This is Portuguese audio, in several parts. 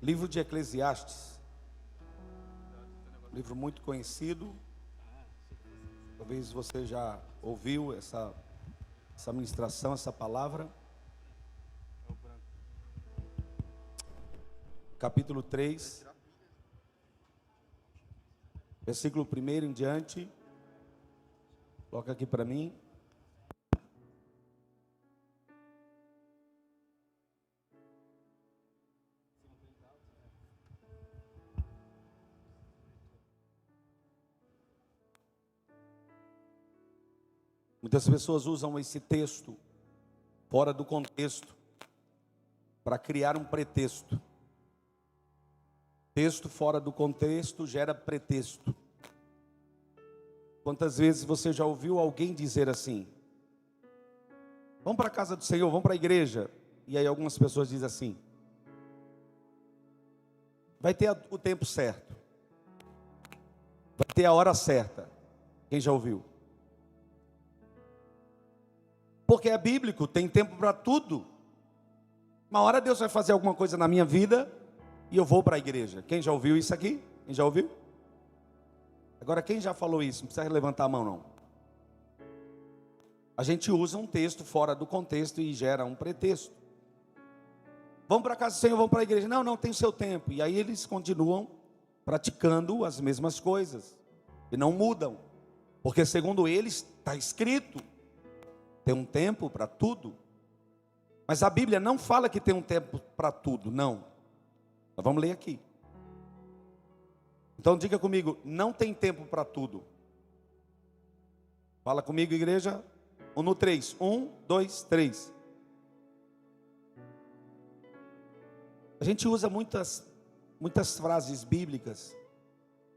Livro de Eclesiastes, livro muito conhecido. Talvez você já ouviu essa ministração, essa palavra. Capítulo 3, versículo 1 em diante. Coloca aqui para mim. Muitas pessoas usam esse texto fora do contexto para criar um pretexto. Texto fora do contexto gera pretexto. Quantas vezes você já ouviu alguém dizer assim: vamos para a casa do Senhor, vamos para a igreja? E aí algumas pessoas dizem assim: vai ter o tempo certo, vai ter a hora certa. Quem já ouviu? Porque é bíblico, tem tempo para tudo. Uma hora Deus vai fazer alguma coisa na minha vida e eu vou para a igreja. Quem já ouviu isso aqui? Quem já ouviu? Agora, quem já falou isso? Não precisa levantar a mão, não. A gente usa um texto fora do contexto e gera um pretexto. Vamos para a casa do Senhor, vamos para a igreja. Não, tem o seu tempo. E aí eles continuam praticando as mesmas coisas e não mudam. Porque segundo eles está escrito: tem um tempo para tudo. Mas a Bíblia não fala que tem um tempo para tudo, não. Nós vamos ler aqui. Então diga comigo: não tem tempo para tudo. Fala comigo, igreja. No 3. 1, 2, 3. A gente usa muitas frases bíblicas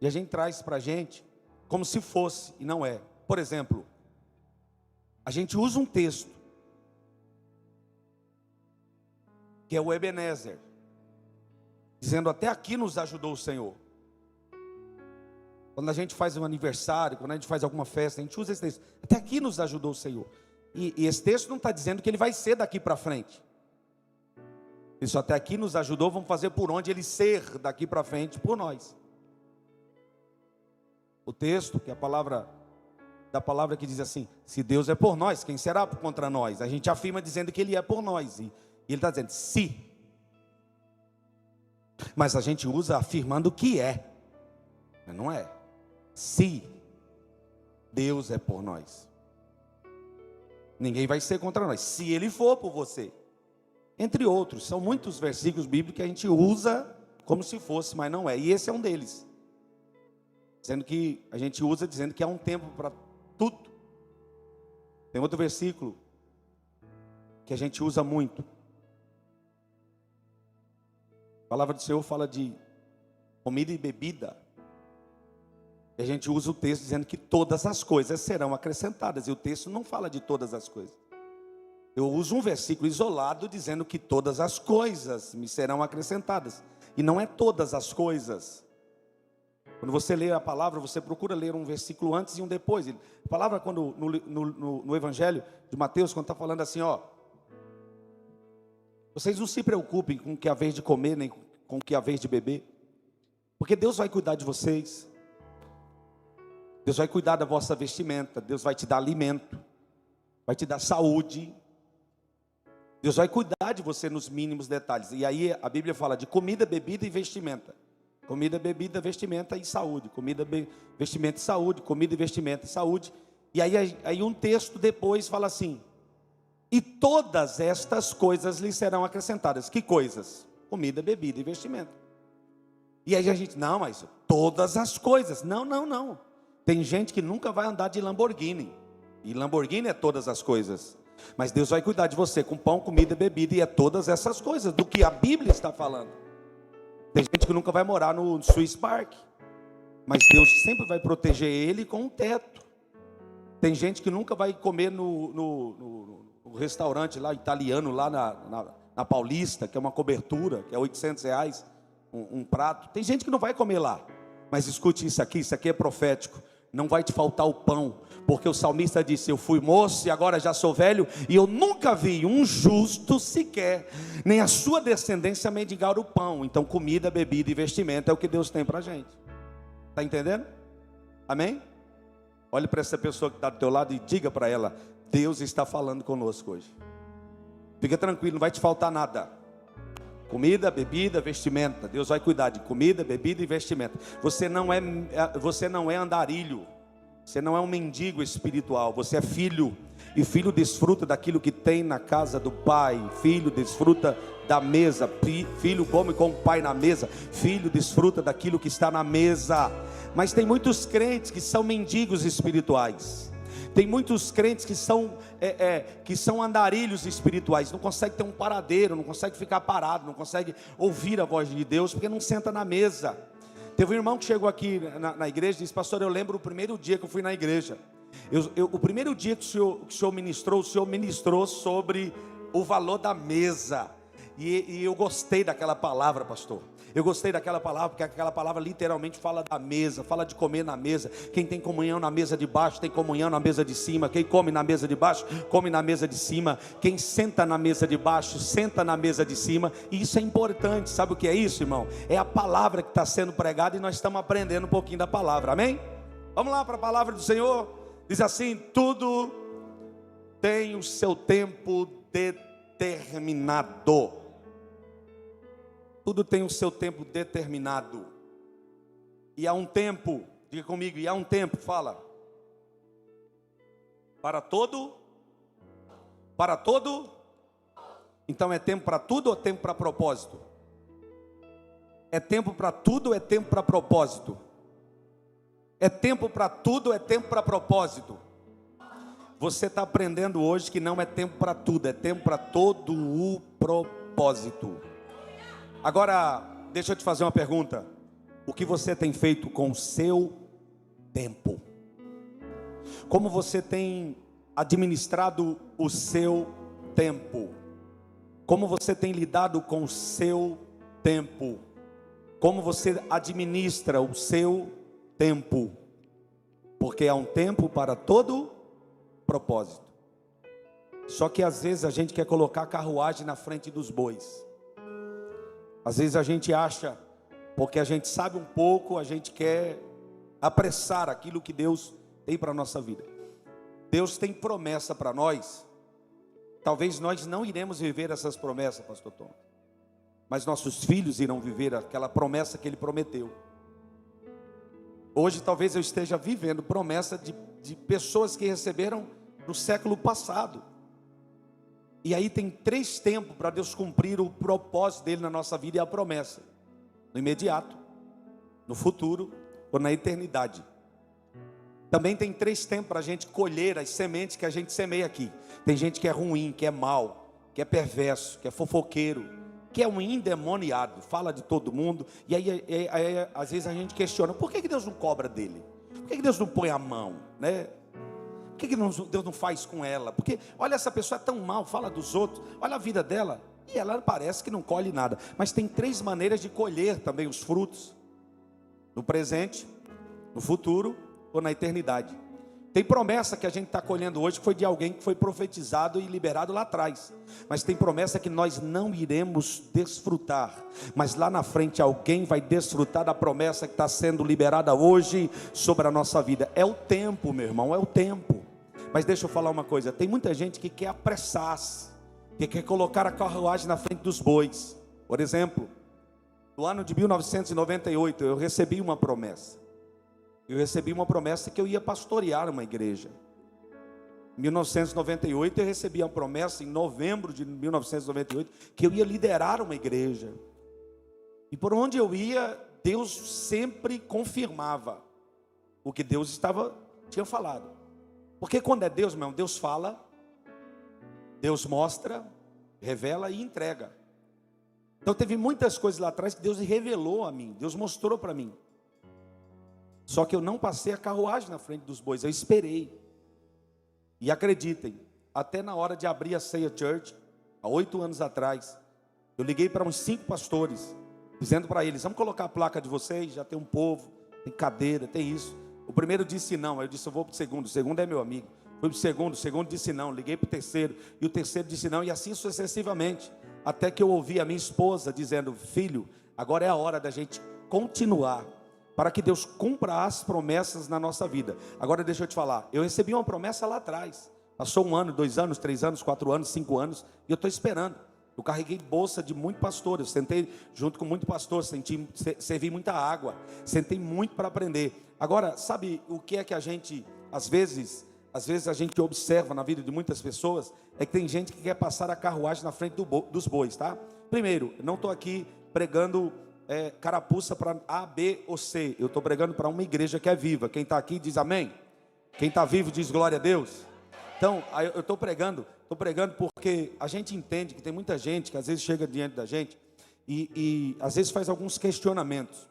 e a gente traz para a gente como se fosse, e não é. Por exemplo, a gente usa um texto que é o Ebenezer, dizendo: até aqui nos ajudou o Senhor. Quando a gente faz um aniversário, quando a gente faz alguma festa, a gente usa esse texto: até aqui nos ajudou o Senhor. E esse texto não está dizendo que ele vai ser daqui para frente. Isso, até aqui nos ajudou, vamos fazer por onde ele ser daqui para frente por nós. O texto, que é a palavra da palavra que diz assim: se Deus é por nós, quem será contra nós? A gente afirma dizendo que ele é por nós, e ele está dizendo se. Mas a gente usa afirmando que é, mas não é. Se Deus é por nós, ninguém vai ser contra nós, se ele for por você. Entre outros, são muitos versículos bíblicos que a gente usa como se fosse, mas não é. E esse é um deles, sendo que a gente usa dizendo que há um tempo para tudo. Tem outro versículo que a gente usa muito. A palavra do Senhor fala de comida e bebida. E a gente usa o texto dizendo que todas as coisas serão acrescentadas. E o texto não fala de todas as coisas. Eu uso um versículo isolado dizendo que todas as coisas me serão acrescentadas. E não é todas as coisas. Quando você lê a palavra, você procura ler um versículo antes e um depois. A palavra, quando no Evangelho de Mateus, quando está falando assim, ó: vocês não se preocupem com o que é a vez de comer, nem com o que é a vez de beber, porque Deus vai cuidar de vocês. Deus vai cuidar da vossa vestimenta. Deus vai te dar alimento, vai te dar saúde. Deus vai cuidar de você nos mínimos detalhes. E aí a Bíblia fala de comida, bebida e vestimenta. Comida, bebida, vestimenta e saúde. Comida, vestimenta e saúde. Comida, vestimenta e saúde. E aí um texto depois fala assim: e todas estas coisas lhe serão acrescentadas. Que coisas? Comida, bebida e vestimenta. E aí a gente: não, mas todas as coisas. Não. Tem gente que nunca vai andar de Lamborghini. E Lamborghini é todas as coisas. Mas Deus vai cuidar de você com pão, comida, bebida, e é todas essas coisas do que a Bíblia está falando. Tem gente que nunca vai morar no Swiss Park, mas Deus sempre vai proteger ele com um teto. Tem gente que nunca vai comer no restaurante lá italiano, lá na Paulista, que é uma cobertura, que é R$800 um prato. Tem gente que não vai comer lá. Mas escute isso aqui é profético. não vai te faltar o pão, porque o salmista disse: eu fui moço e agora já sou velho, e eu nunca vi um justo sequer, nem a sua descendência mendigar o pão. Então comida, bebida e vestimento é o que Deus tem para a gente. Está entendendo? Amém? Olhe para essa pessoa que está do teu lado e diga para ela: Deus está falando conosco hoje. Fica tranquilo, não vai te faltar nada. Comida, bebida, vestimenta. Deus vai cuidar de comida, bebida e vestimenta. Você não é andarilho. Você não é um mendigo espiritual. Você é filho. E filho desfruta daquilo que tem na casa do pai. Filho desfruta da mesa. Filho come com o pai na mesa. Filho desfruta daquilo que está na mesa. Mas tem muitos crentes que são mendigos espirituais. Tem muitos crentes que são andarilhos espirituais. Não consegue ter um paradeiro, não consegue ficar parado, não consegue ouvir a voz de Deus, porque não senta na mesa. Teve um irmão que chegou aqui na igreja e disse: pastor, eu lembro o primeiro dia que eu fui na igreja. O primeiro dia que o senhor ministrou sobre o valor da mesa. E eu gostei daquela palavra, pastor. Eu gostei daquela palavra, porque aquela palavra literalmente fala da mesa, fala de comer na mesa. Quem tem comunhão na mesa de baixo, tem comunhão na mesa de cima. Quem come na mesa de baixo, come na mesa de cima. Quem senta na mesa de baixo, senta na mesa de cima. E isso é importante. Sabe o que é isso, irmão? É a palavra que está sendo pregada e nós estamos aprendendo um pouquinho da palavra, amém? Vamos lá para a palavra do Senhor. Diz assim: tudo tem o seu tempo determinado. Tudo tem o seu tempo determinado. E há um tempo, diga comigo, e há um tempo, fala. Para todo? Para todo? Então é tempo para tudo ou tempo para propósito? É tempo para tudo ou é tempo para propósito? É tempo para tudo ou é tempo para propósito? Você está aprendendo hoje que não é tempo para tudo, é tempo para todo o propósito. Agora, deixa eu te fazer uma pergunta. O que você tem feito com o seu tempo? Como você tem administrado o seu tempo? Como você tem lidado com o seu tempo? Como você administra o seu tempo? Porque há um tempo para todo propósito. Só que às vezes a gente quer colocar a carruagem na frente dos bois. Às vezes a gente acha, porque a gente sabe um pouco, a gente quer apressar aquilo que Deus tem para a nossa vida. Deus tem promessa para nós. Talvez nós não iremos viver essas promessas, pastor Tom, mas nossos filhos irão viver aquela promessa que Ele prometeu. Hoje talvez eu esteja vivendo promessa de pessoas que receberam no século passado. E aí tem 3 tempos para Deus cumprir o propósito dele na nossa vida e a promessa: no imediato, no futuro ou na eternidade. Também tem 3 tempos para a gente colher as sementes que a gente semeia aqui. Tem gente que é ruim, que é mau, que é perverso, que é fofoqueiro, que é um endemoniado, fala de todo mundo. E aí às vezes a gente questiona: por que Deus não cobra dele? Por que Deus não põe a mão, né? Por que Deus não faz com ela? Porque olha, essa pessoa é tão mal, fala dos outros, olha a vida dela, e ela parece que não colhe nada. Mas tem 3 maneiras de colher também os frutos: no presente, no futuro ou na eternidade. Tem promessa que a gente está colhendo hoje que foi de alguém que foi profetizado e liberado lá atrás. Mas tem promessa que nós não iremos desfrutar. Mas lá na frente alguém vai desfrutar da promessa que está sendo liberada hoje sobre a nossa vida. É o tempo, meu irmão, é o tempo. Mas deixa eu falar uma coisa: tem muita gente que quer apressar-se, que quer colocar a carruagem na frente dos bois. Por exemplo, no ano de 1998 eu recebi uma promessa. Eu recebi uma promessa que eu ia pastorear uma igreja. Em 1998 eu recebi a promessa, em novembro de 1998, que eu ia liderar uma igreja. E por onde eu ia, Deus sempre confirmava o que Deus tinha falado. Porque quando é Deus, meu irmão, Deus fala, Deus mostra, revela e entrega. Então teve muitas coisas lá atrás que Deus revelou a mim, Deus mostrou para mim. Só que eu não passei a carruagem na frente dos bois, eu esperei. E acreditem, até na hora de abrir a Ceia Church, há 8 anos atrás, eu liguei para uns 5 pastores, dizendo para eles: vamos colocar a placa de vocês, já tem um povo, tem cadeira, tem isso. O primeiro disse não, aí eu disse, eu vou para o segundo é meu amigo. Fui para o segundo disse não, liguei para o terceiro, e o terceiro disse não, e assim sucessivamente. Até que eu ouvi a minha esposa dizendo, filho, agora é a hora da gente continuar, para que Deus cumpra as promessas na nossa vida. Agora deixa eu te falar, eu recebi uma promessa lá atrás, passou 1 ano, 2 anos, 3 anos, 4 anos, 5 anos, e eu estou esperando. Eu carreguei bolsa de muito pastor, eu sentei junto com muito pastor, servi muita água, sentei muito para aprender. Agora, sabe o que é que a gente, às vezes a gente observa na vida de muitas pessoas, é que tem gente que quer passar a carruagem na frente dos bois, tá? Primeiro, eu não estou aqui pregando carapuça para A, B ou C, eu estou pregando para uma igreja que é viva. Quem está aqui diz amém, quem está vivo diz glória a Deus. Então, eu estou pregando porque a gente entende que tem muita gente que às vezes chega diante da gente e às vezes faz alguns questionamentos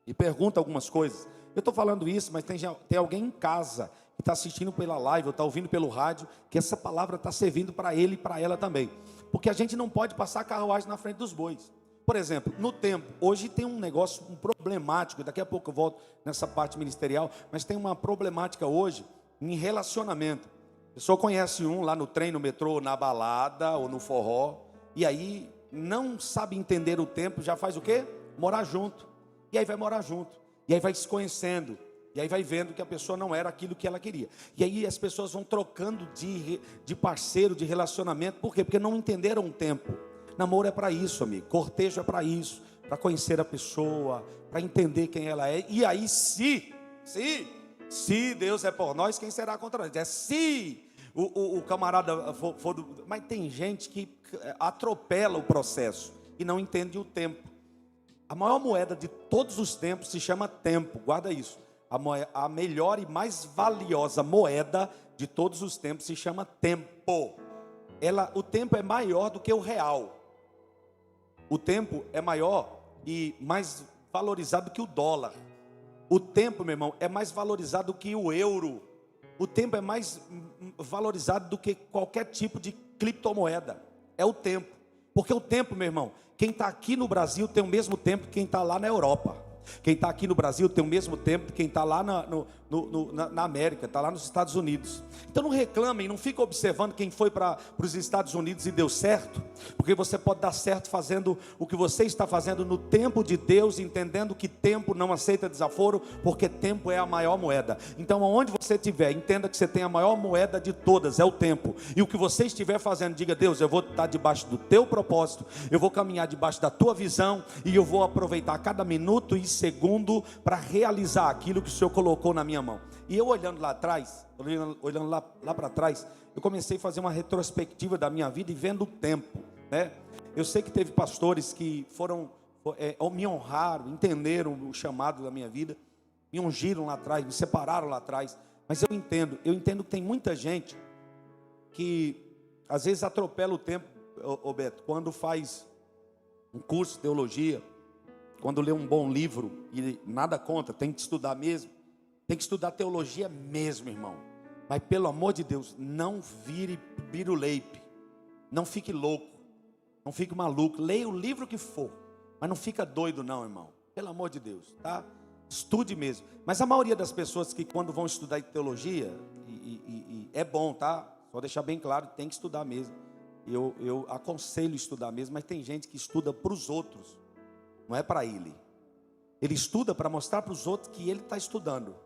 e pergunta algumas coisas. Eu estou falando isso, mas tem alguém em casa que está assistindo pela live ou está ouvindo pelo rádio, que essa palavra está servindo para ele e para ela também. Porque a gente não pode passar a carruagem na frente dos bois. Por exemplo, no tempo, hoje tem um negócio problemático, daqui a pouco eu volto nessa parte ministerial, mas tem uma problemática hoje em relacionamento. A pessoa conhece um lá no trem, no metrô, na balada ou no forró, e aí não sabe entender o tempo, já faz o quê? Morar junto. E aí vai morar junto. E aí vai se conhecendo. E aí vai vendo que a pessoa não era aquilo que ela queria. E aí as pessoas vão trocando de parceiro, de relacionamento. Por quê? Porque não entenderam o tempo. Namoro é para isso, amigo. Cortejo é para isso. Para conhecer a pessoa, para entender quem ela é. E aí se Deus é por nós, quem será contra nós? Se o camarada for do... Mas tem gente que atropela o processo e não entende o tempo. A maior moeda de todos os tempos se chama tempo. Guarda isso. A melhor e mais valiosa moeda de todos os tempos se chama tempo. O tempo é maior do que o real. O tempo é maior e mais valorizado que o dólar. O tempo, meu irmão, é mais valorizado que o euro. O tempo é mais valorizado do que qualquer tipo de criptomoeda. É o tempo. Porque o tempo, meu irmão, quem está aqui no Brasil tem o mesmo tempo que quem está lá na Europa. Quem está aqui no Brasil tem o mesmo tempo que quem está lá na América, está lá nos Estados Unidos. Então não reclamem, não fica observando quem foi para os Estados Unidos e deu certo, porque você pode dar certo fazendo o que você está fazendo no tempo de Deus, entendendo que tempo não aceita desaforo, porque tempo é a maior moeda. Então onde você estiver, entenda que você tem a maior moeda de todas, é o tempo. E o que você estiver fazendo, diga: Deus, eu vou estar debaixo do teu propósito, eu vou caminhar debaixo da tua visão, e eu vou aproveitar cada minuto e segundo para realizar aquilo que o Senhor colocou na minha mão. E eu olhando lá atrás, olhando lá para trás, eu comecei a fazer uma retrospectiva da minha vida e vendo o tempo, né? Eu sei que teve pastores que me honraram, entenderam o chamado da minha vida, me ungiram lá atrás, me separaram lá atrás, mas eu entendo que tem muita gente que às vezes atropela o tempo, Beto, quando faz um curso de teologia, quando lê um bom livro, e nada contra, tem que estudar mesmo, tem que estudar teologia mesmo, irmão. Mas pelo amor de Deus, não vire biruleipe, não fique louco, não fique maluco, leia o livro que for, mas não fica doido não, irmão, pelo amor de Deus, tá? Estude mesmo. Mas a maioria das pessoas que quando vão estudar teologia, é bom, tá? Só deixar bem claro, tem que estudar mesmo. Eu aconselho estudar mesmo, mas tem gente que estuda para os outros, não é para ele. Ele estuda para mostrar para os outros que ele está estudando.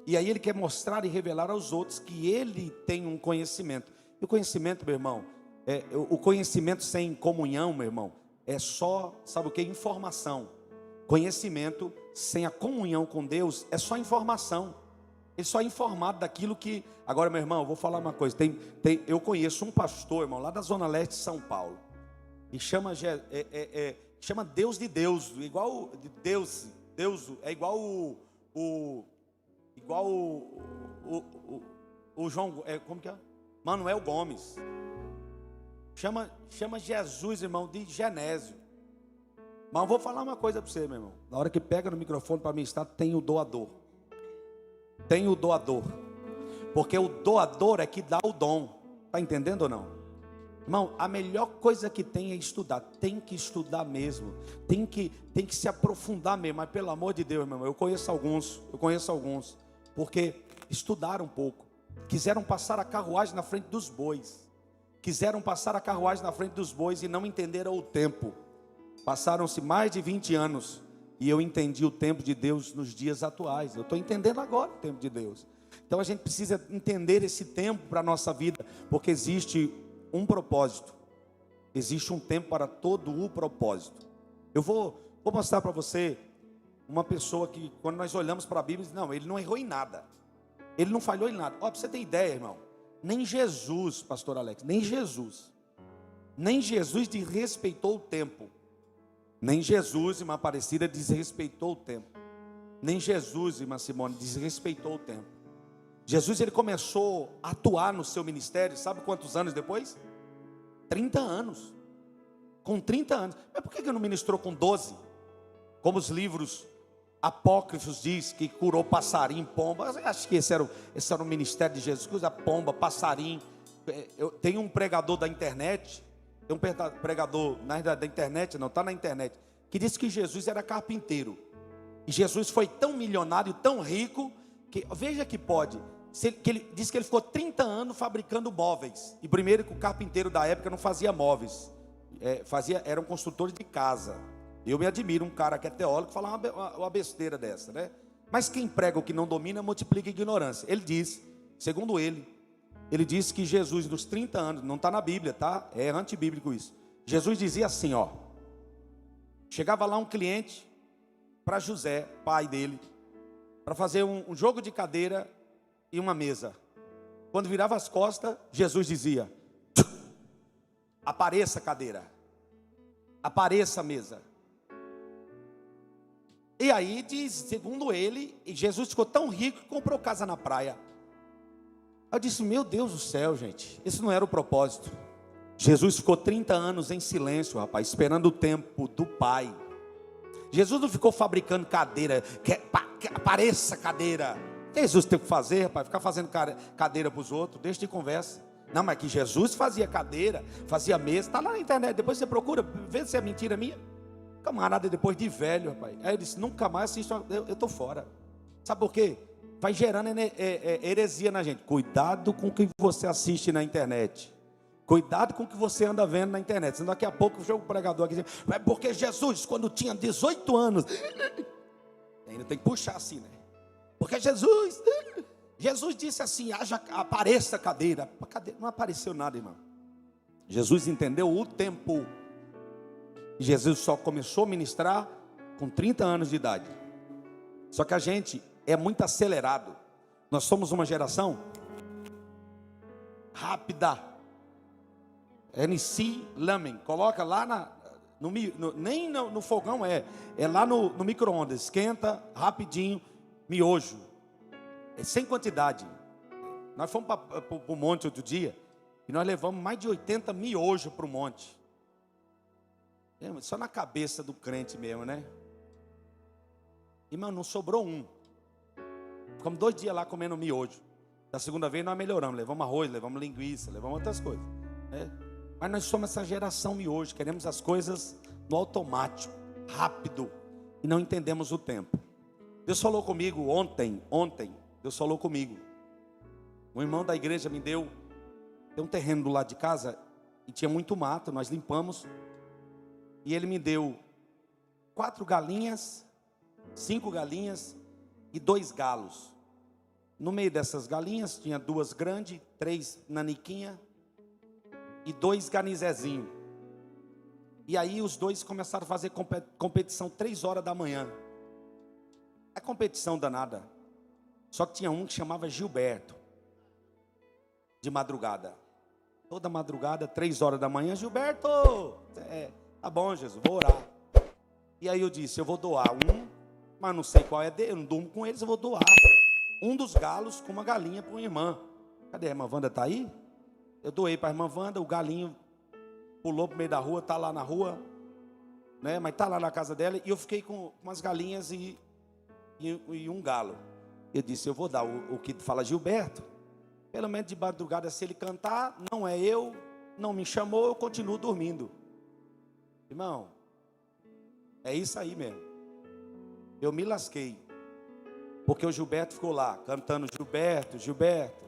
E aí ele quer mostrar e revelar aos outros que ele tem um conhecimento. E o conhecimento, meu irmão, o conhecimento sem comunhão, meu irmão, é só, sabe o que? Informação. Conhecimento sem a comunhão com Deus é só informação. Ele só é informado daquilo que... Agora, meu irmão, eu vou falar uma coisa. Eu conheço um pastor, irmão, lá da Zona Leste de São Paulo. E chama Deus de Deus, igual de Deus, é igual o João, como que é? Manuel Gomes. Chama Jesus, irmão, de Genésio. Mas eu vou falar uma coisa para você, meu irmão. Na hora que pega no microfone para ministrar, tem o doador. Tem o doador. Porque o doador é que dá o dom. Está entendendo ou não? Irmão, a melhor coisa que tem é estudar. Tem que estudar mesmo. Tem que se aprofundar mesmo. Mas pelo amor de Deus, meu irmão, eu conheço alguns. Porque estudaram um pouco. Quiseram passar a carruagem na frente dos bois. E não entenderam o tempo. Passaram-se mais de 20 anos. E eu entendi o tempo de Deus nos dias atuais. Eu estou entendendo agora o tempo de Deus. Então a gente precisa entender esse tempo para a nossa vida. Porque existe um propósito. Existe um tempo para todo o propósito. Eu vou mostrar para você uma pessoa que, quando nós olhamos para a Bíblia, não, ele não errou em nada. Ele não falhou em nada. Ó, para você ter ideia, irmão, nem Jesus, pastor Alex, nem Jesus desrespeitou o tempo. Nem Jesus, irmã Aparecida, desrespeitou o tempo. Nem Jesus, irmã Simone, desrespeitou o tempo. Jesus, ele começou a atuar no seu ministério, sabe quantos anos depois? 30 anos. Com 30 anos. Mas por que ele não ministrou com 12? Como os livros apócrifos diz que curou passarinho, pomba. Eu acho que esse era o ministério de Jesus, que usa pomba, passarinho. Tem um pregador da internet, na verdade da internet, não, está na internet, que disse que Jesus era carpinteiro. E Jesus foi tão milionário, tão rico, que, veja que pode, que ele disse que ele ficou 30 anos fabricando móveis. E primeiro que o carpinteiro da época não fazia móveis, eram construtores de casa. Eu me admiro um cara que é teólogo falar uma besteira dessa, né? Mas quem prega o que não domina, multiplica a ignorância. Ele diz, segundo ele disse que Jesus nos 30 anos, não está na Bíblia, tá? É antibíblico isso. Jesus dizia assim, ó. Chegava lá um cliente para José, pai dele, para fazer um jogo de cadeira e uma mesa. Quando virava as costas, Jesus dizia: apareça cadeira, apareça mesa. E aí diz, segundo ele, Jesus ficou tão rico que comprou casa na praia. Eu disse, meu Deus do céu, gente, esse não era o propósito. Jesus ficou 30 anos em silêncio, rapaz, esperando o tempo do Pai. Jesus não ficou fabricando cadeira, que apareça cadeira. Jesus teve que fazer, rapaz, ficar fazendo cadeira para os outros, deixa de conversa. Não, mas que Jesus fazia cadeira, fazia mesa, está lá na internet, depois você procura, vê se é mentira minha. Camarada, depois de velho, rapaz. Aí eu disse, nunca mais assisto, eu estou fora. Sabe por quê? Vai gerando heresia na gente. Cuidado com o que você assiste na internet. Cuidado com o que você anda vendo na internet. Senão daqui a pouco chega o pregador aqui dizendo, é porque Jesus, quando tinha 18 anos, ainda tem que puxar assim, né? Porque Jesus disse assim, apareça a cadeira. Não apareceu nada, irmão. Jesus entendeu o tempo. Jesus só começou a ministrar com 30 anos de idade. Só que a gente é muito acelerado. Nós somos uma geração rápida. MC Lamen, coloca lá nem no fogão, é lá no micro-ondas, esquenta rapidinho, miojo, sem quantidade. Nós fomos para o monte outro dia e nós levamos mais de 80 miojos para o monte. Só na cabeça do crente mesmo, né? Irmão, não sobrou um. Ficamos 2 dias lá comendo miojo. Da segunda vez nós melhoramos, levamos arroz, levamos linguiça, levamos outras coisas, né? Mas nós somos essa geração miojo, queremos as coisas no automático, rápido, e não entendemos o tempo. Deus falou comigo ontem, Deus falou comigo. Um irmão da igreja me deu, tem um terreno do lado de casa, e tinha muito mato, nós limpamos, e ele me deu 4 galinhas, 5 galinhas e 2 galos. No meio dessas galinhas tinha 2 grandes, 3 naniquinhas e 2 ganizezinhos. E aí os 2 começaram a fazer competição 3 horas da manhã. A competição danada. Só que tinha um que chamava Gilberto. De madrugada. Toda madrugada, 3 horas da manhã, Gilberto, tá bom, Jesus, vou orar. E aí eu disse, eu vou doar um, mas não sei qual é dele, eu não durmo com eles, eu vou doar um dos galos com uma galinha para uma irmã. Cadê a irmã Wanda? Está aí? Eu doei para a irmã Wanda, o galinho pulou para o meio da rua, está lá na rua, né? Mas está lá na casa dela, e eu fiquei com umas galinhas e um galo. Eu disse, eu vou dar o que fala Gilberto, pelo menos de madrugada, se ele cantar, não é eu, não me chamou, eu continuo dormindo. Irmão, é isso aí mesmo. Eu me lasquei. Porque o Gilberto ficou lá, cantando Gilberto, Gilberto.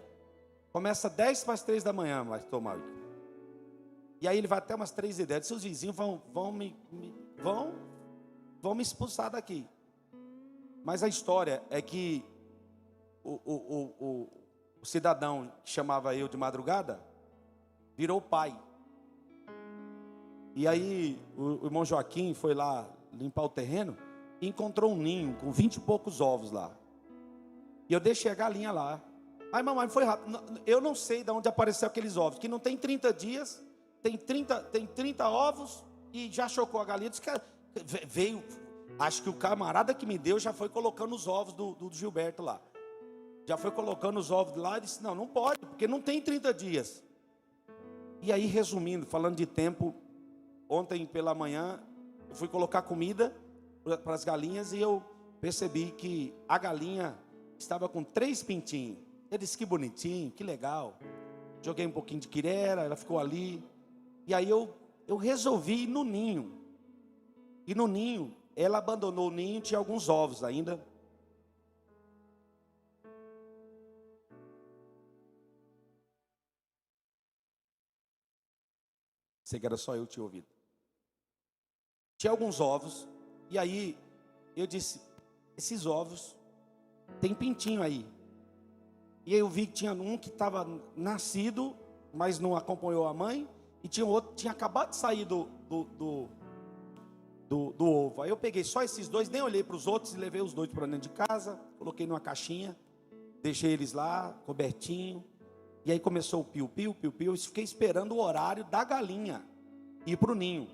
Começa 10 para as 3 da manhã, pastor Marco. E aí ele vai até umas 3h10. Seus vizinhos vão me expulsar daqui. Mas a história é que o cidadão que chamava eu de madrugada virou pai. E aí o irmão Joaquim foi lá limpar o terreno e encontrou um ninho com 20 e poucos ovos lá. E eu deixei a galinha lá. Ai, mamãe, foi rápido. Eu não sei de onde apareceu aqueles ovos, que não tem 30 dias, tem 30 ovos e já chocou a galinha. Disse que veio, acho que o camarada que me deu já foi colocando os ovos do Gilberto lá. Já foi colocando os ovos lá e disse, não pode, porque não tem 30 dias. E aí, resumindo, falando de tempo, ontem pela manhã, eu fui colocar comida para as galinhas e eu percebi que a galinha estava com 3 pintinhos. Eu disse, que bonitinho, que legal. Joguei um pouquinho de quirera, ela ficou ali. E aí eu resolvi ir no ninho. E no ninho, ela abandonou o ninho, tinha alguns ovos ainda. Sei que era só eu que tinha ouvido. Tinha alguns ovos. E aí eu disse, esses ovos tem pintinho aí. E aí eu vi que tinha um que estava nascido, mas não acompanhou a mãe. E tinha outro que tinha acabado de sair do ovo. Aí eu peguei só esses dois, nem olhei para os outros e levei os dois para dentro de casa. Coloquei numa caixinha, deixei eles lá, cobertinho. E aí começou o piu-piu, piu-piu. Eu fiquei esperando o horário da galinha ir para o ninho.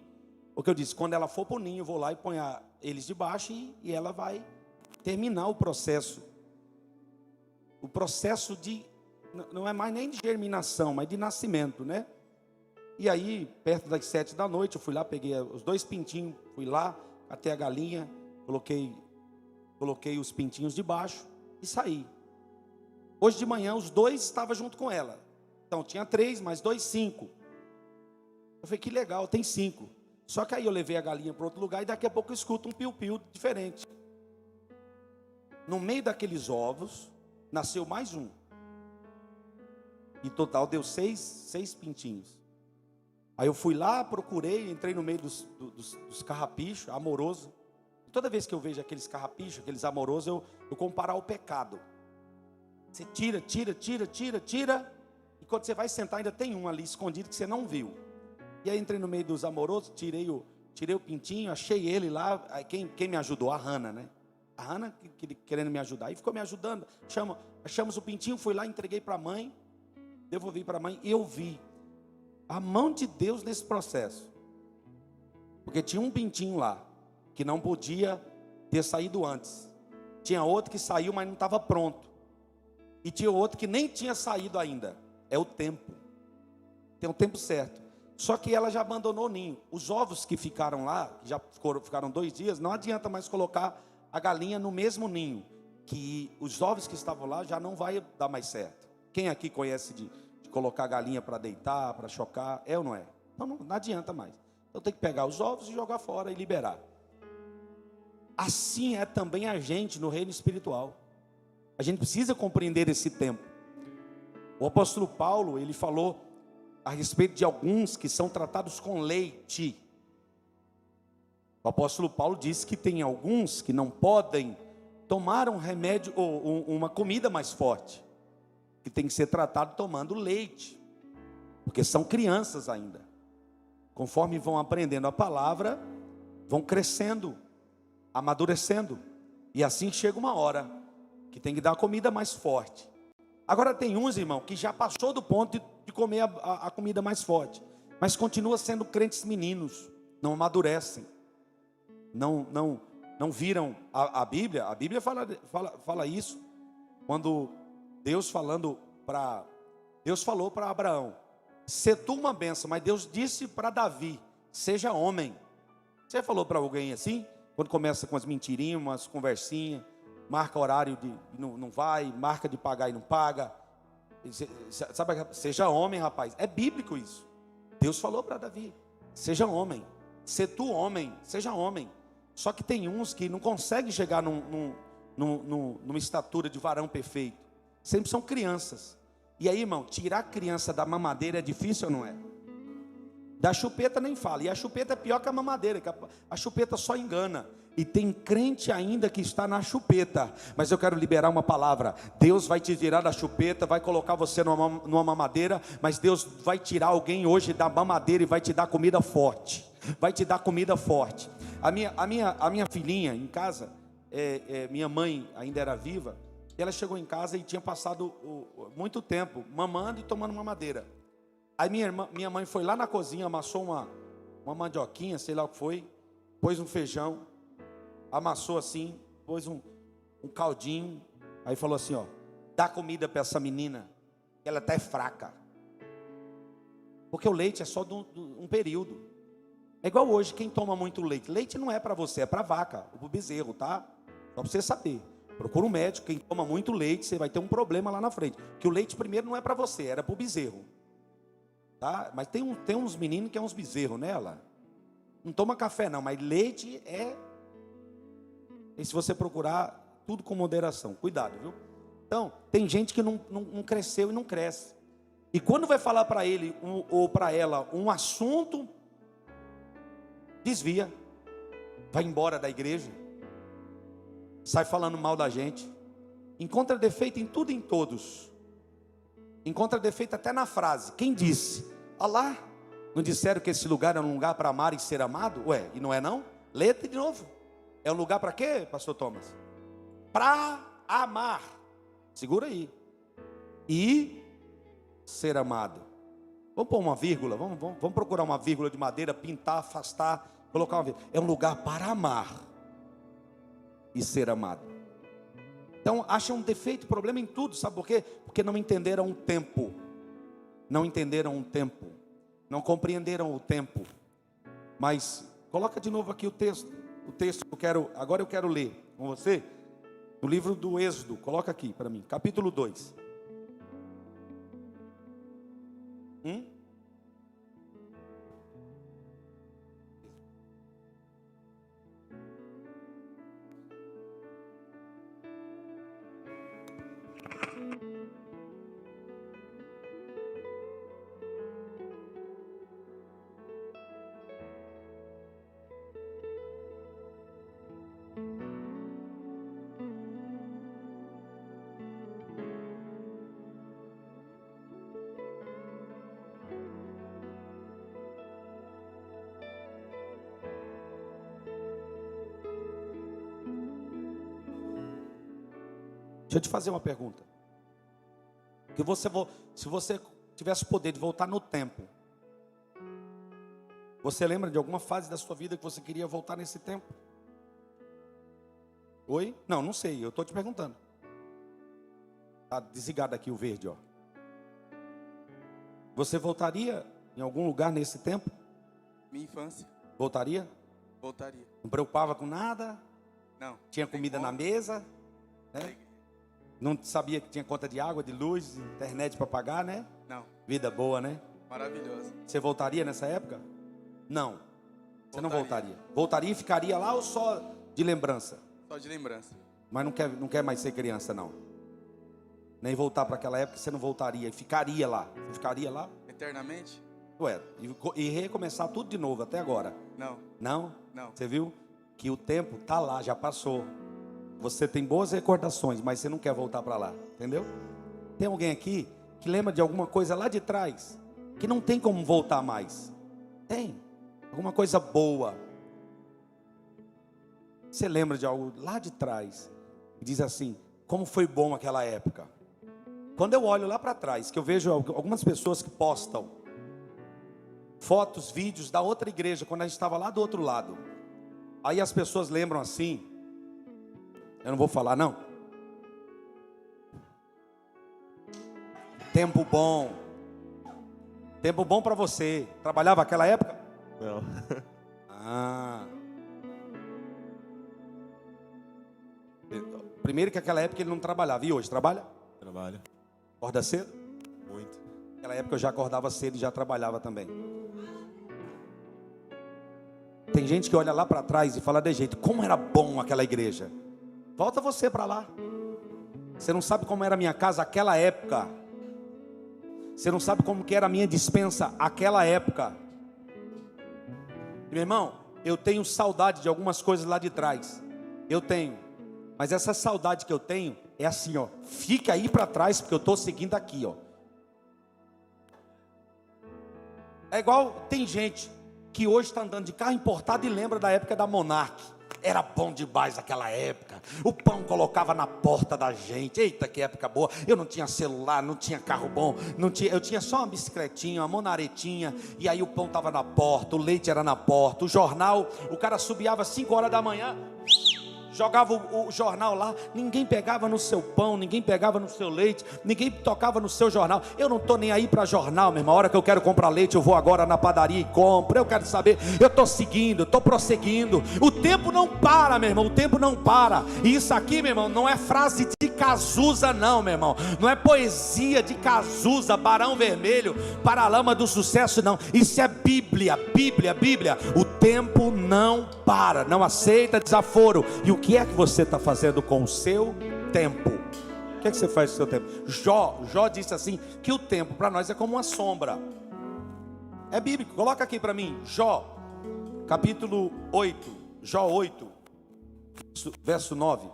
Porque eu disse, quando ela for para o ninho, eu vou lá e ponho eles debaixo e ela vai terminar o processo. O processo não é mais nem de germinação, mas de nascimento, né? E aí, perto das 7 da noite, eu fui lá, peguei os 2 pintinhos, fui lá, até a galinha, coloquei os pintinhos debaixo e saí. Hoje de manhã, os 2 estavam junto com ela. Então, tinha 3, mais 2, 5. Eu falei, que legal, tem 5. Só que aí eu levei a galinha para outro lugar e daqui a pouco eu escuto um piu-piu diferente. No meio daqueles ovos, nasceu mais um. Em total deu 6 pintinhos. Aí eu fui lá, procurei, entrei no meio dos carrapichos, amoroso. Toda vez que eu vejo aqueles carrapichos, aqueles amorosos, eu comparo ao pecado. Você tira. E quando você vai sentar, ainda tem um ali escondido que você não viu. E aí entrei no meio dos amorosos, tirei o pintinho, achei ele lá. Aí quem me ajudou? A Hannah, né? A Hannah querendo me ajudar. Aí ficou me ajudando. Achamos o pintinho, fui lá, entreguei para a mãe. Devolvi para a mãe e eu vi a mão de Deus nesse processo. Porque tinha um pintinho lá que não podia ter saído antes. Tinha outro que saiu, mas não estava pronto. E tinha outro que nem tinha saído ainda. É o tempo. Tem o tempo certo. Só que ela já abandonou o ninho. Os ovos que ficaram lá, que já ficaram 2 dias, não adianta mais colocar a galinha no mesmo ninho. Que os ovos que estavam lá já não vai dar mais certo. Quem aqui conhece de colocar a galinha para deitar, para chocar? É ou não é? Então não adianta mais. Então tem que pegar os ovos e jogar fora e liberar. Assim é também a gente no reino espiritual. A gente precisa compreender esse tempo. O apóstolo Paulo, ele falou a respeito de alguns que são tratados com leite. O apóstolo Paulo disse que tem alguns que não podem tomar um remédio ou uma comida mais forte, que tem que ser tratado tomando leite, porque são crianças ainda. Conforme vão aprendendo a palavra, vão crescendo, amadurecendo, e assim chega uma hora que tem que dar a comida mais forte. Agora tem uns, irmão, que já passou do ponto de comer a comida mais forte, mas continua sendo crentes meninos, não amadurecem, não viram a Bíblia. A Bíblia fala isso, quando Deus falou para Abraão, se tu uma bênção, mas Deus disse para Davi, seja homem. Você falou para alguém assim? Quando começa com as mentirinhas, umas conversinhas, marca horário de não vai, marca de pagar e não paga. Sabe, seja homem, rapaz. É bíblico isso. Deus falou para Davi: seja homem, se tu homem, seja homem. Só que tem uns que não conseguem chegar numa estatura de varão perfeito. Sempre são crianças. E aí, irmão, tirar a criança da mamadeira é difícil ou não é? Da chupeta nem fala. E a chupeta é pior que a mamadeira, que a chupeta só engana. E tem crente ainda que está na chupeta. Mas eu quero liberar uma palavra: Deus vai te tirar da chupeta, vai colocar você numa mamadeira. Mas Deus vai tirar alguém hoje da mamadeira e vai te dar comida forte. Vai te dar comida forte. A minha filhinha em casa, minha mãe ainda era viva. Ela chegou em casa e tinha passado muito tempo mamando e tomando mamadeira. Aí minha mãe foi lá na cozinha, amassou uma mandioquinha, sei lá o que foi, pôs um feijão, amassou assim, pôs um caldinho, aí falou assim: ó, dá comida para essa menina, que ela até é fraca. Porque o leite é só de um período. É igual hoje, quem toma muito leite. Leite não é para você, é para vaca, para o bezerro, tá? Só para você saber. Procura um médico, quem toma muito leite, você vai ter um problema lá na frente. Que o leite primeiro não é para você, era para o bezerro. Tá? Mas tem uns meninos que é uns bezerros nela. Não toma café não, mas leite é. E se você procurar, tudo com moderação. Cuidado, viu? Então, tem gente que não cresceu e não cresce. E quando vai falar para ele ou para ela um assunto, desvia. Vai embora da igreja. Sai falando mal da gente. Encontra defeito em tudo e em todos. Encontra defeito até na frase. Quem disse? Ah lá, não disseram que esse lugar é um lugar para amar e ser amado? Ué, e não é não? Lê de novo. É um lugar para quê, pastor Thomas? Para amar. Segura aí. E ser amado. Vamos pôr uma vírgula. Vamos procurar uma vírgula de madeira, pintar, afastar, colocar uma vírgula. É um lugar para amar e ser amado. Então acham um defeito, problema em tudo. Sabe por quê? Porque não entenderam o tempo. Não entenderam o tempo. Não compreenderam o tempo. Mas coloca de novo aqui o texto. O texto que agora eu quero ler com você. No livro do Êxodo. Coloca aqui para mim. Capítulo 2. Deixa eu te fazer uma pergunta. Se você tivesse o poder de voltar no tempo, você lembra de alguma fase da sua vida que você queria voltar nesse tempo? Oi? Não sei, eu estou te perguntando. Está desligado aqui o verde, ó. Você voltaria em algum lugar nesse tempo? Minha infância. Voltaria? Voltaria. Não preocupava com nada? Não. Tinha comida na mesa? Né? Não sabia que tinha conta de água, de luz, internet para pagar, né? Não. Vida boa, né? Maravilhosa. Você voltaria nessa época? Não. Você não voltaria. Voltaria e ficaria lá ou só de lembrança? Só de lembrança. Mas não quer mais ser criança, não. Nem voltar para aquela época, você não voltaria. E ficaria lá. Você ficaria lá? Eternamente? Ué, e recomeçar tudo de novo, até agora. Não. Não? Não. Você viu? Que o tempo está lá, já passou. Você tem boas recordações, mas você não quer voltar para lá. Entendeu? Tem alguém aqui que lembra de alguma coisa lá de trás, que não tem como voltar mais? Tem. Alguma coisa boa. Você lembra de algo lá de trás e diz assim: como foi bom aquela época. Quando eu olho lá para trás, que eu vejo algumas pessoas que postam fotos, vídeos da outra igreja, quando a gente estava lá do outro lado, aí as pessoas lembram assim, eu não vou falar não. Tempo bom para você. Trabalhava naquela época? Não. Primeiro que naquela época ele não trabalhava. E hoje trabalha? Trabalha. Acorda cedo? Muito. Naquela época eu já acordava cedo e já trabalhava também. Tem gente que olha lá para trás e fala de jeito, como era bom aquela igreja. Volta você para lá. Você não sabe como era a minha casa aquela época. Você não sabe como que era a minha despensa aquela época. Meu irmão, eu tenho saudade de algumas coisas lá de trás. Eu tenho. Mas essa saudade que eu tenho é assim, ó. Fica aí para trás porque eu estou seguindo aqui, ó. É igual, tem gente que hoje está andando de carro importado e lembra da época da Monark. Era bom demais aquela época. O pão colocava na porta da gente. Eita, que época boa. Eu não tinha celular, não tinha carro bom, eu tinha só uma bicicletinha, uma monaretinha. E aí o pão estava na porta, o leite era na porta. O jornal, o cara subiava às 5 horas da manhã, jogava o jornal lá, ninguém pegava no seu pão, ninguém pegava no seu leite, ninguém tocava no seu jornal. Eu não estou nem aí para jornal, meu irmão. A hora que eu quero comprar leite, eu vou agora na padaria e compro. Eu quero saber, eu estou seguindo, estou prosseguindo. O tempo não para, meu irmão, o tempo não para. E isso aqui, meu irmão, não é frase de Cazuza não, meu irmão. Não é poesia de Cazuza, Barão Vermelho, Paralama do Sucesso não. Isso é Bíblia, Bíblia, Bíblia. O tempo não para, não aceita desaforo. E o que é que você está fazendo com o seu tempo? O que é que você faz com o seu tempo? Jó disse assim, que o tempo para nós é como uma sombra. É bíblico, coloca aqui para mim, Jó, capítulo 8, Jó 8, verso 9.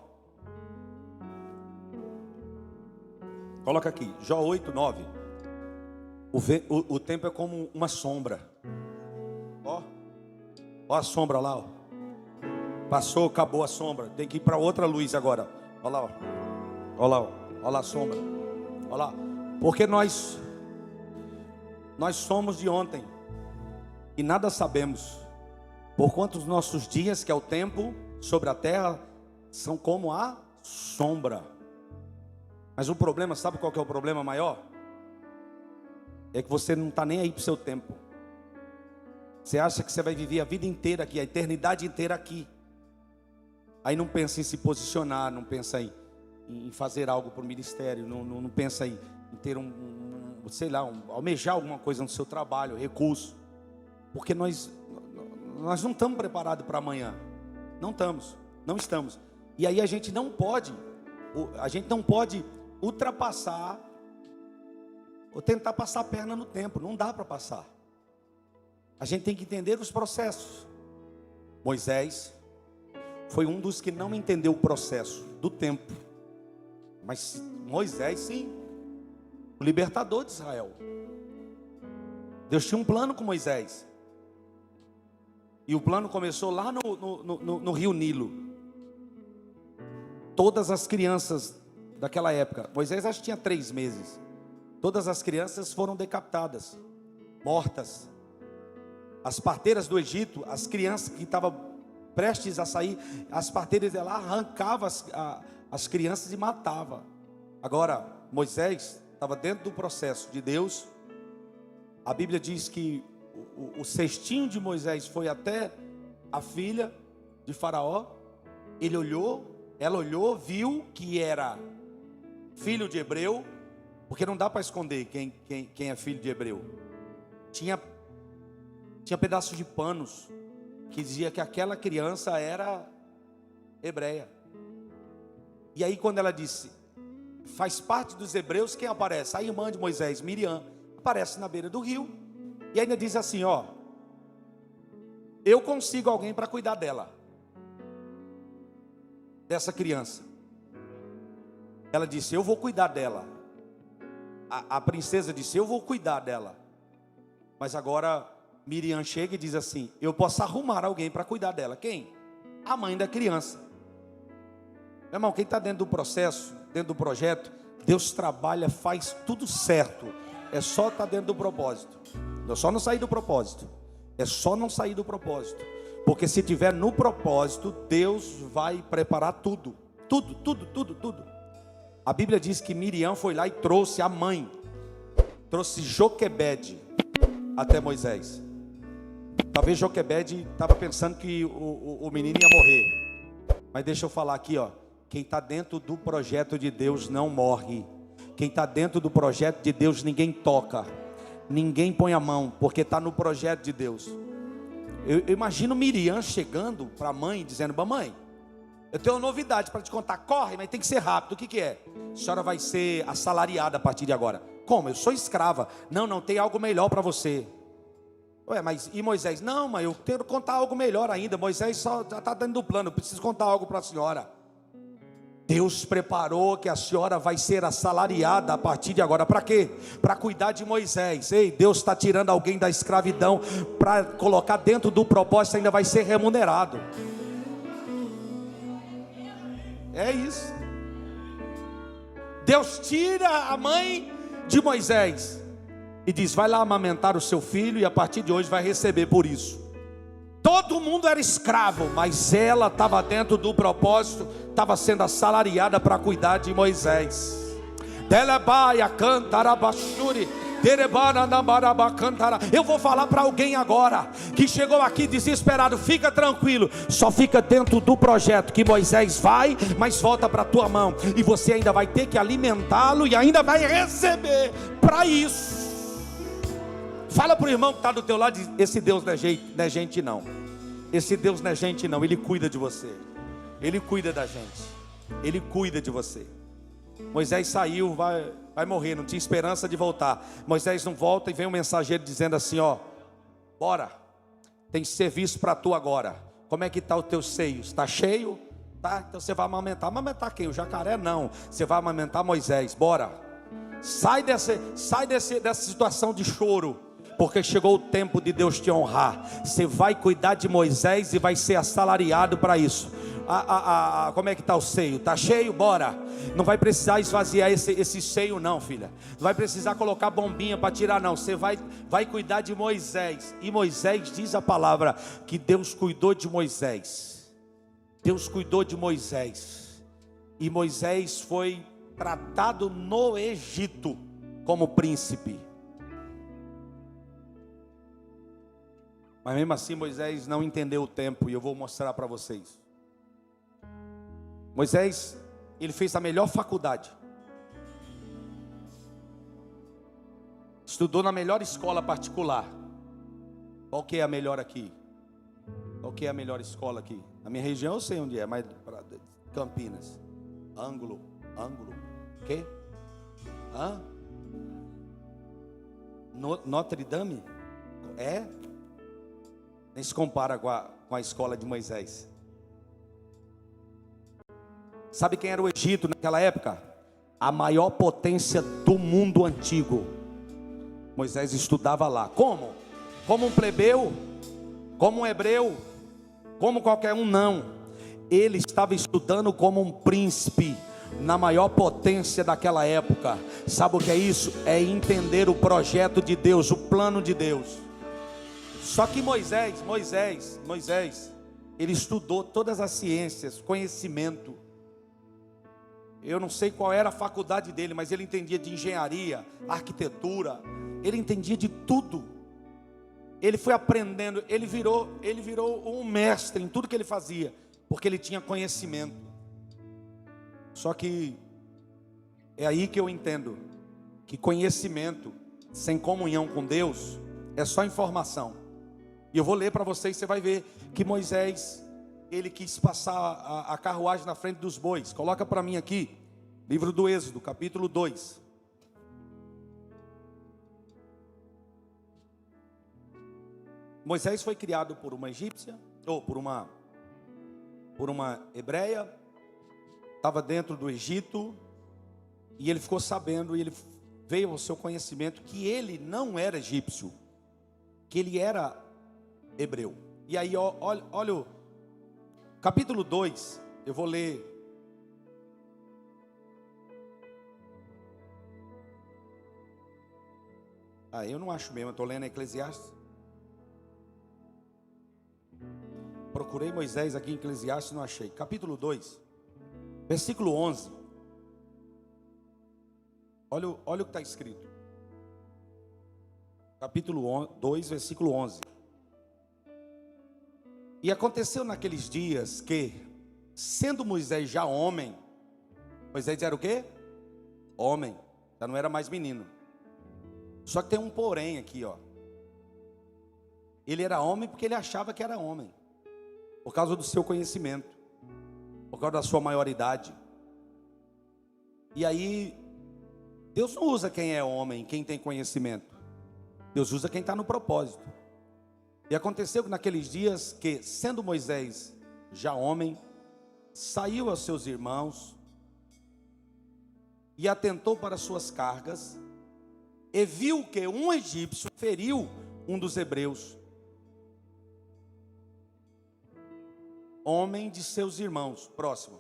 Coloca aqui, Jó 8, 9. O tempo é como uma sombra. Ó a sombra lá, ó. Passou, acabou a sombra. Tem que ir para outra luz agora. Olha lá, ó. Olha lá, ó. Olha lá a sombra. Olha lá. Porque nós somos de ontem e nada sabemos. Porquanto os nossos dias, que é o tempo sobre a terra, são como a sombra. Mas o problema, sabe qual que é o problema maior? É que você não está nem aí para o seu tempo. Você acha que você vai viver a vida inteira aqui, a eternidade inteira aqui. Aí não pensa em se posicionar, não pensa em fazer algo para o ministério, não pensa em ter sei lá, almejar alguma coisa no seu trabalho, recurso. Porque nós não estamos preparados para amanhã. Não estamos. E aí a gente não pode ultrapassar ou tentar passar a perna no tempo. Não dá para passar. A gente tem que entender os processos. Moisés foi um dos que não entendeu o processo do tempo. Mas Moisés, sim, o libertador de Israel. Deus tinha um plano com Moisés. E o plano começou lá no rio Nilo. Todas as crianças daquela época, Moisés acho que tinha 3 meses. Todas as crianças foram decapitadas, mortas. As parteiras do Egito, as crianças que estavam prestes a sair, as parteiras dela arrancavam as crianças e matavam. Agora, Moisés estava dentro do processo de Deus. A Bíblia diz que o cestinho de Moisés foi até a filha de Faraó. Ela olhou, viu que era filho de hebreu, porque não dá para esconder quem é filho de hebreu. Tinha pedaços de panos que dizia que aquela criança era hebreia. E aí quando ela disse, faz parte dos hebreus, quem aparece? A irmã de Moisés, Miriam, aparece na beira do rio. E ainda diz assim, ó, eu consigo alguém para cuidar dessa criança. Ela disse, eu vou cuidar dela. A princesa disse, eu vou cuidar dela. Mas agora Miriam chega e diz assim, eu posso arrumar alguém para cuidar dela. Quem? A mãe da criança. Meu irmão, quem está dentro do processo, dentro do projeto, Deus trabalha, faz tudo certo. É só estar dentro do propósito. É só não sair do propósito. É só não sair do propósito. Porque se tiver no propósito, Deus vai preparar tudo. Tudo. A Bíblia diz que Miriam foi lá e trouxe a mãe. Trouxe Joquebede até Moisés. Talvez Joquebede estava pensando que o menino ia morrer. Mas deixa eu falar aqui, ó. Quem está dentro do projeto de Deus não morre. Quem está dentro do projeto de Deus, ninguém toca, ninguém põe a mão, porque está no projeto de Deus. Eu imagino Miriam chegando para a mãe, dizendo: mamãe, eu tenho uma novidade para te contar, corre, mas tem que ser rápido. O que é? A senhora vai ser assalariada a partir de agora. Como? Eu sou escrava. Não, tem algo melhor para você. Ué, mas e Moisés? Não, mãe, eu quero contar algo melhor ainda. Moisés só está dentro do plano, eu preciso contar algo para a senhora. Deus preparou que a senhora vai ser assalariada a partir de agora. Para quê? Para cuidar de Moisés. Ei, Deus está tirando alguém da escravidão para colocar dentro do propósito, ainda vai ser remunerado. É isso. Deus tira a mãe de Moisés e diz: vai lá amamentar o seu filho, e a partir de hoje vai receber por isso. Todo mundo era escravo, mas ela estava dentro do propósito, estava sendo assalariada para cuidar de Moisés. Delebaia cantarabachuri. Eu vou falar para alguém agora que chegou aqui desesperado: fica tranquilo, só fica dentro do projeto que Moisés vai, mas volta para a tua mão, e você ainda vai ter que alimentá-lo e ainda vai receber para isso. Fala para o irmão que está do teu lado: esse Deus não é gente não, esse Deus não é gente não, Ele cuida de você, Ele cuida da gente, Ele cuida de você. Moisés saiu, vai morrer, não tinha esperança de voltar. Moisés não volta e vem um mensageiro dizendo assim: ó, bora, tem serviço para tu agora. Como é que está o teu seio? Está cheio? Tá, então você vai amamentar. Amamentar quem? O jacaré? Não, você vai amamentar Moisés. Bora, sai dessa situação de choro, porque chegou o tempo de Deus te honrar. Você vai cuidar de Moisés e vai ser assalariado para isso. Como é que está o seio? Está cheio? Bora. Não vai precisar esvaziar esse seio não, filha. Não vai precisar colocar bombinha para tirar não. Você vai cuidar de Moisés. E Moisés, diz a palavra, que Deus cuidou de Moisés. Deus cuidou de Moisés. E Moisés foi tratado no Egito como príncipe. Mas mesmo assim Moisés não entendeu o tempo, e eu vou mostrar para vocês. Moisés, ele fez a melhor faculdade, estudou na melhor escola particular. Qual que é a melhor aqui? Qual que é a melhor escola aqui? Na minha região eu sei onde é, mas Campinas, Ângulo, o quê? Notre Dame? É? Nem se compara com a escola de Moisés. Sabe quem era o Egito naquela época? A maior potência do mundo antigo. Moisés estudava lá. Como? Como um plebeu? Como um hebreu? Como qualquer um? Não. Ele estava estudando como um príncipe, na maior potência daquela época. Sabe o que é isso? É entender o projeto de Deus, o plano de Deus. Só que Moisés, ele estudou todas as ciências, conhecimento. Eu não sei qual era a faculdade dele, mas ele entendia de engenharia, arquitetura, ele entendia de tudo. Ele foi aprendendo, ele virou um mestre em tudo que ele fazia, porque ele tinha conhecimento. Só que é aí que eu entendo que conhecimento sem comunhão com Deus é só informação. E eu vou ler para vocês, você vai ver que Moisés, ele quis passar a carruagem na frente dos bois. Coloca para mim aqui, livro do Êxodo, capítulo 2. Moisés foi criado por uma egípcia, ou por uma hebreia, estava dentro do Egito, e ele ficou sabendo, e ele veio ao seu conhecimento que ele não era egípcio, que ele era hebreu. E aí, olha o capítulo 2, eu vou ler. Eu não acho mesmo, eu estou lendo Eclesiastes. Procurei Moisés aqui em Eclesiastes, não achei. Capítulo 2, versículo 11. Olha o que está escrito. Capítulo 2, versículo 11. E aconteceu naqueles dias que, sendo Moisés já homem, Moisés era o quê? Homem. Já não era mais menino. Só que tem um porém aqui, ó. Ele era homem porque ele achava que era homem, por causa do seu conhecimento, por causa da sua maioridade. E aí, Deus não usa quem é homem, quem tem conhecimento. Deus usa quem está no propósito. E aconteceu que naqueles dias, que sendo Moisés já homem, saiu aos seus irmãos e atentou para suas cargas, e viu que um egípcio feriu um dos hebreus, homem de seus irmãos. Próximo.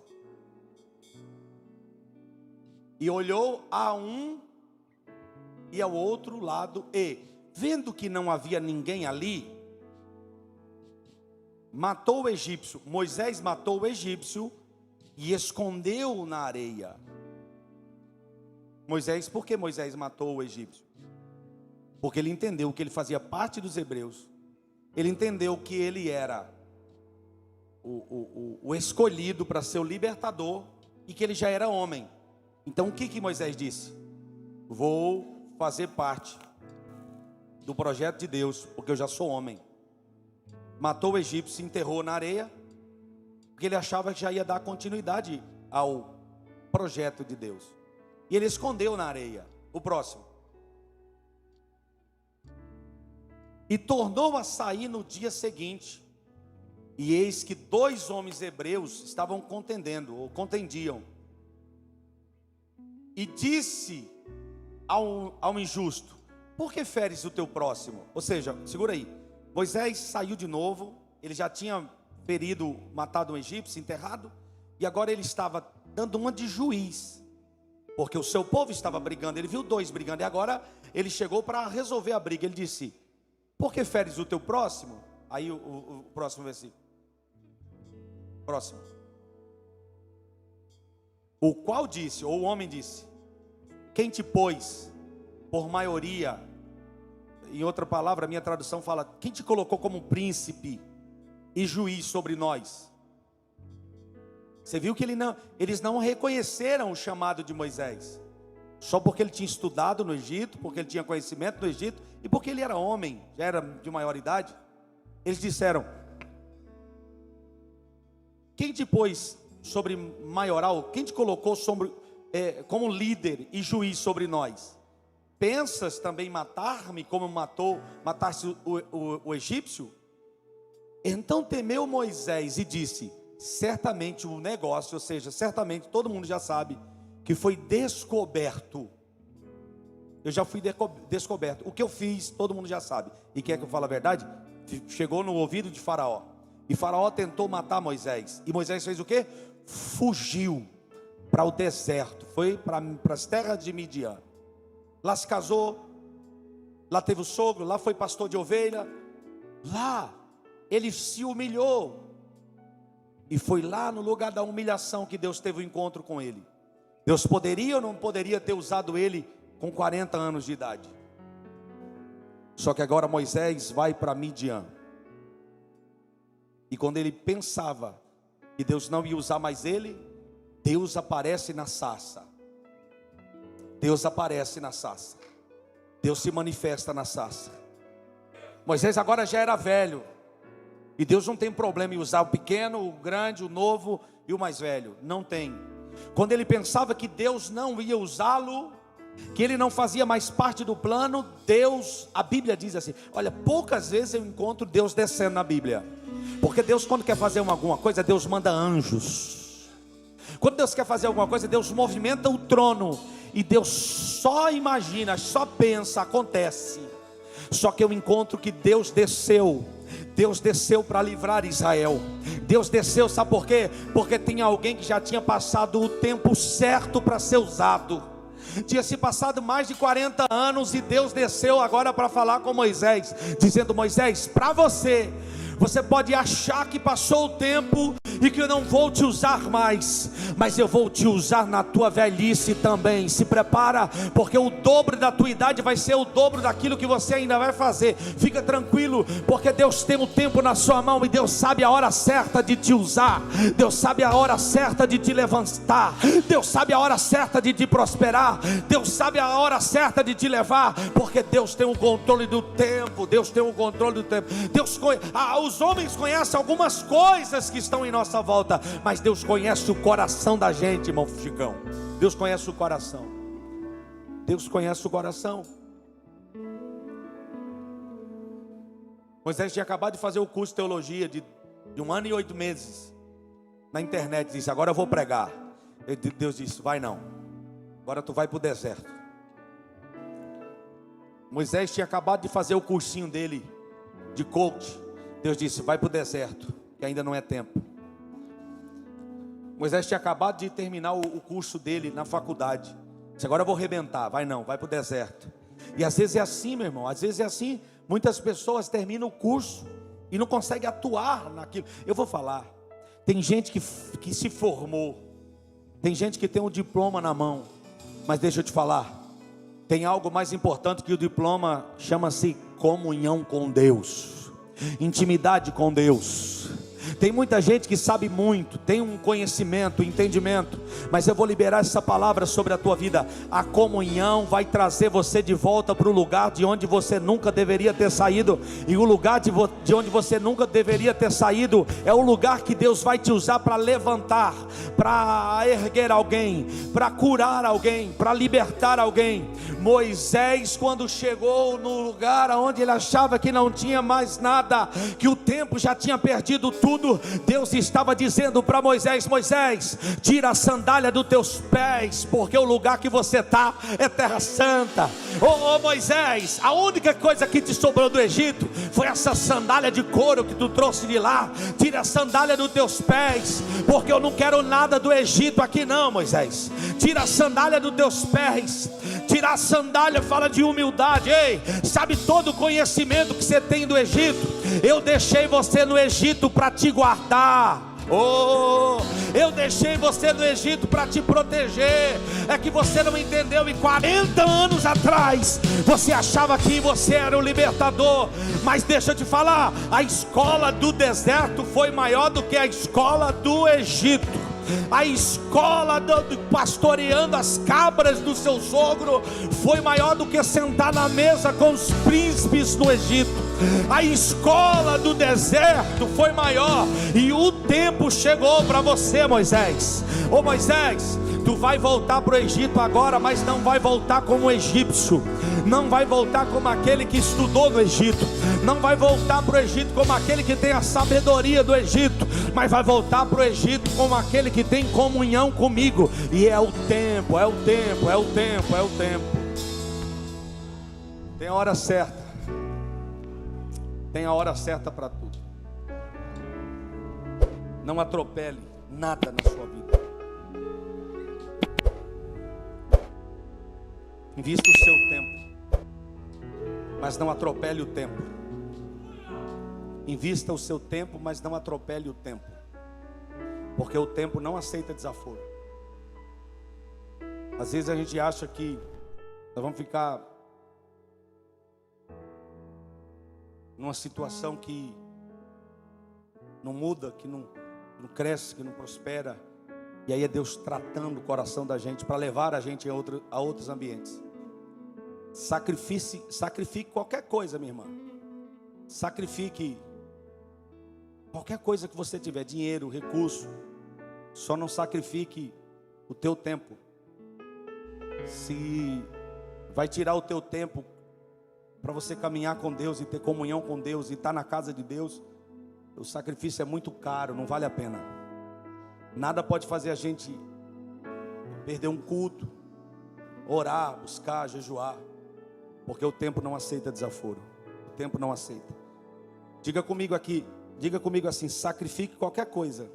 E olhou a um e ao outro lado, e vendo que não havia ninguém ali, matou o egípcio. Moisés matou o egípcio e escondeu na areia. Moisés, por que Moisés matou o egípcio? Porque ele entendeu que ele fazia parte dos hebreus. Ele entendeu que ele era o escolhido para ser o libertador, e que ele já era homem. Então o que Moisés disse? Vou fazer parte do projeto de Deus, porque eu já sou homem. Matou o egípcio, se enterrou na areia, porque ele achava que já ia dar continuidade ao projeto de Deus. E ele escondeu na areia. O próximo. E tornou a sair no dia seguinte, e eis que 2 homens hebreus estavam contendendo, ou contendiam. E disse ao injusto: por que feres o teu próximo? Ou seja, segura aí, Moisés saiu de novo. Ele já tinha ferido, matado um egípcio, enterrado, e agora ele estava dando uma de juiz, porque o seu povo estava brigando. Ele viu 2 brigando, e agora ele chegou para resolver a briga. Ele disse: por que feres o teu próximo? Aí o próximo versículo. Próximo. O qual disse, ou o homem disse: quem te pôs por maioria? Em outra palavra, a minha tradução fala: quem te colocou como príncipe e juiz sobre nós? Você viu que eles não reconheceram o chamado de Moisés, só porque ele tinha estudado no Egito, porque ele tinha conhecimento no Egito, e porque ele era homem, já era de maioridade. Eles disseram: quem te pôs sobre maioral? Quem te colocou como líder e juiz sobre nós? Pensas também matar-me como mataste o egípcio? Então temeu Moisés e disse: certamente o negócio, ou seja, certamente todo mundo já sabe que foi descoberto. Eu já fui descoberto. O que eu fiz, todo mundo já sabe. E quer que eu fale a verdade? Chegou no ouvido de Faraó. E Faraó tentou matar Moisés. E Moisés fez o quê? Fugiu para o deserto. Foi para as terras de Midian. Lá se casou. Lá teve o sogro. Lá foi pastor de ovelha. Lá ele se humilhou. E foi lá no lugar da humilhação que Deus teve um encontro com ele. Deus poderia ou não poderia ter usado ele com 40 anos de idade? Só que agora Moisés vai para Midian. E quando ele pensava que Deus não ia usar mais ele, Deus aparece na sarça. Deus aparece na sarça. Deus se manifesta na sarça. Moisés agora já era velho. E Deus não tem problema em usar o pequeno, o grande, o novo e o mais velho. Não tem. Quando ele pensava que Deus não ia usá-lo, que ele não fazia mais parte do plano, Deus, a Bíblia diz assim, olha, poucas vezes eu encontro Deus descendo na Bíblia. Porque Deus, quando quer fazer alguma coisa, Deus manda anjos. Quando Deus quer fazer alguma coisa, Deus movimenta o trono. E Deus só imagina, só pensa, acontece. Só que eu encontro que Deus desceu para livrar Israel. Deus desceu, sabe por quê? Porque tinha alguém que já tinha passado o tempo certo para ser usado. Tinha se passado mais de 40 anos e Deus desceu agora para falar com Moisés, dizendo: Moisés, para você Você pode achar que passou o tempo e que eu não vou te usar mais, mas eu vou te usar na tua velhice também. Se prepara, porque o dobro da tua idade vai ser o dobro daquilo que você ainda vai fazer. Fica tranquilo, porque Deus tem o tempo na sua mão, e Deus sabe a hora certa de te usar. Deus sabe a hora certa de te levantar. Deus sabe a hora certa de te prosperar. Deus sabe a hora certa de te levar, porque Deus tem o controle do tempo. Deus tem o controle do tempo. Os homens conhecem algumas coisas que estão em nossa volta, mas Deus conhece o coração da gente, irmão Chicão. Deus conhece o coração. Deus conhece o coração. Moisés tinha acabado de fazer o curso de teologia de 1 ano e 8 meses na internet. Disse: agora eu vou pregar. Deus disse: vai não, agora tu vai para o deserto. Moisés tinha acabado de fazer o cursinho dele de coach. Deus disse: vai para o deserto, que ainda não é tempo. Moisés tinha acabado de terminar o curso dele na faculdade. Disse: agora eu vou arrebentar. Vai não, vai para o deserto. E às vezes é assim, meu irmão. Às vezes é assim. Muitas pessoas terminam o curso e não conseguem atuar naquilo. Eu vou falar. Tem gente que se formou. Tem gente que tem um diploma na mão. Mas deixa eu te falar. Tem algo mais importante que o diploma. Chama-se comunhão com Deus. Intimidade com Deus. Tem muita gente que sabe muito, tem um conhecimento, entendimento, mas eu vou liberar essa palavra sobre a tua vida. A comunhão vai trazer você de volta para o lugar de onde você nunca deveria ter saído. E o lugar de onde você nunca deveria ter saído é o lugar que Deus vai te usar para levantar, para erguer alguém, para curar alguém, para libertar alguém. Moisés, quando chegou no lugar onde ele achava que não tinha mais nada, que o tempo já tinha perdido tudo, Deus estava dizendo para Moisés: Moisés, tira a sandália dos teus pés, porque o lugar que você está é terra santa. Moisés, a única coisa que te sobrou do Egito foi essa sandália de couro que tu trouxe de lá. Tira a sandália dos teus pés, porque eu não quero nada do Egito aqui não, Moisés. Tira a sandália dos teus pés. Tirar a sandália fala de humildade. Ei, sabe todo o conhecimento que você tem do Egito? Eu deixei você no Egito para te guardar. Eu deixei você no Egito para te proteger. É que você não entendeu. E 40 anos atrás você achava que você era o libertador. Mas deixa eu te falar, a escola do deserto foi maior do que a escola do Egito. A escola pastoreando as cabras do seu sogro foi maior do que sentar na mesa com os príncipes no Egito. A escola do deserto foi maior. E o tempo chegou para você, Moisés. Moisés, tu vai voltar para o Egito agora, mas não vai voltar como egípcio. Não vai voltar como aquele que estudou no Egito. Não vai voltar para o Egito como aquele que tem a sabedoria do Egito, mas vai voltar para o Egito como aquele que tem comunhão comigo. E é o tempo, é o tempo, é o tempo, é o tempo. Tem a hora certa. Tem a hora certa para tudo. Não atropele nada na sua vida. Invista o seu tempo, mas não atropele o tempo. Invista o seu tempo, mas não atropele o tempo, porque o tempo não aceita desaforo. Às vezes a gente acha que nós vamos ficar numa situação que não muda, que não cresce, que não prospera. E aí é Deus tratando o coração da gente para levar a gente a outros ambientes. Sacrifique qualquer coisa, minha irmã. Sacrifique qualquer coisa que você tiver, dinheiro, recurso. Só não sacrifique o teu tempo. Se vai tirar o teu tempo para você caminhar com Deus e ter comunhão com Deus e estar na casa de Deus, o sacrifício é muito caro, não vale a pena. Nada pode fazer a gente perder um culto, orar, buscar, jejuar, porque o tempo não aceita desaforo. O tempo não aceita. Diga comigo aqui, diga comigo assim: sacrifique qualquer coisa.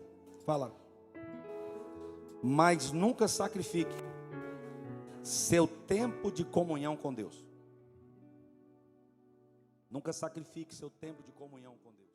Fala. Mas nunca sacrifique seu tempo de comunhão com Deus. Nunca sacrifique seu tempo de comunhão com Deus.